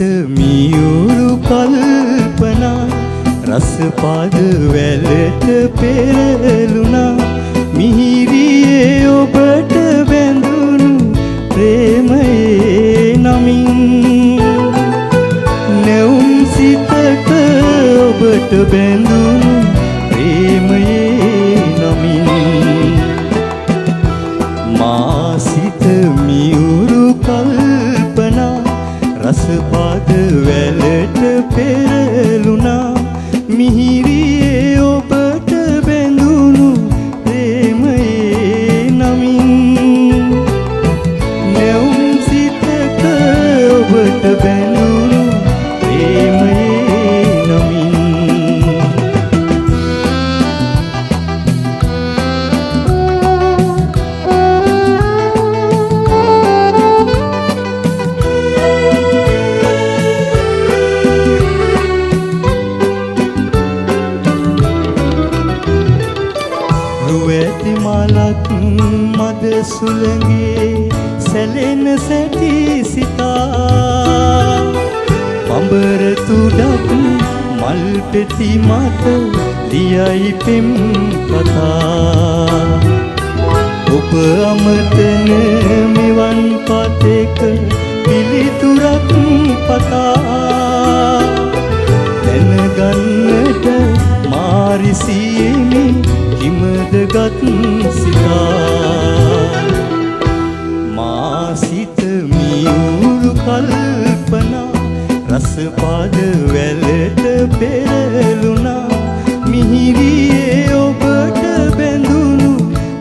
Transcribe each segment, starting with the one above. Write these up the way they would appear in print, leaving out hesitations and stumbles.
මියුරු කල්පනා රසපාද වැලට පෙරළුණා මිහිරියේ ඔබට බැඳුණු ප්‍රේමයේ නමින් නැවුම් සිතක ඔබට බැඳුණු ප්‍රේමයේ නමින් මා සිත මියුරු කල්පනා රසපාද වැලට පෙරළුණා මිහිරියේ ඔබට බැඳුණු ප්‍රේමයේ නමින් නැවුම් සිතක ඔබට බැඳුණු ප්‍රේමයේ නමින් රුවැති මලක් මද සුළඟේ සැලෙන සැටි සිතා පඹර තුඩක් මල් පෙති මත ලියයි පෙම් කතා ඔබ අමතන මෙවන් පතක පිළිතුරක් පතා දැනගන්නට මාරිසියෙමි කිමදගත් සිතා මා සිත මියුරු කල්පනා රසපාද වැලට පෙරළුණා මිහිරියේ ඔබට බැඳුණු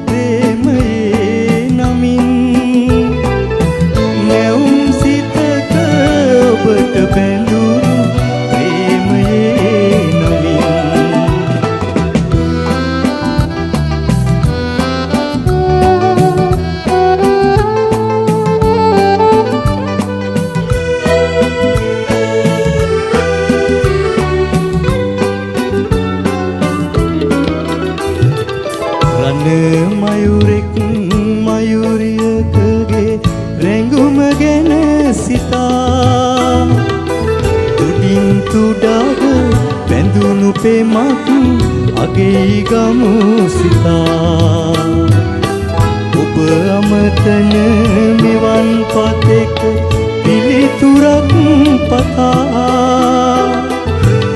ප්‍රේමයේ නමින් නැවුම් සිතක ඔබට බැඳුණු ප්‍රේමයේ නමින් මයුරෙක් මයුරියකගේ රැඟුම ගැන සිතා තුඩින් තුඩාද බැඳුණු පෙමක් අගෙයි ගමු සිතා ඔබ අමතන මෙවන් පතක පිළිතුරක් පතා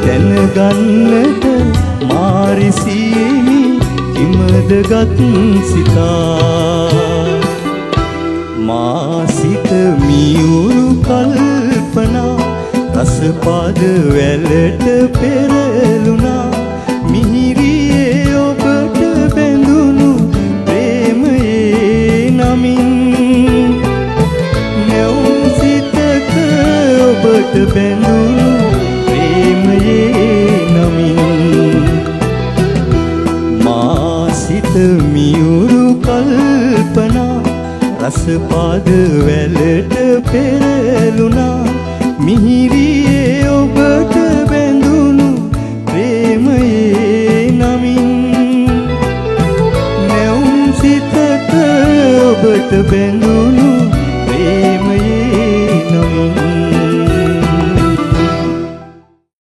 දැනගන්නට මාරිසියෙමි කිමදගත් සිතා මා සිත මියුරු කල්පනා රසපාද වැලට පෙරළුණා මිහිරියේ ඔබට බැඳුණු ප්‍රේමයේ නමින් නැවුම් සිතක ඔබට බැඳුණු ප්‍රේමයේ නමින් සිත මියුරු කල්පනා රසපාද වැලට පෙරළුණා මිහිරියේ ඔබට බැඳුණු ප්‍රේමයේ නමින් නැවුම් සිතක ඔබට බැඳුණු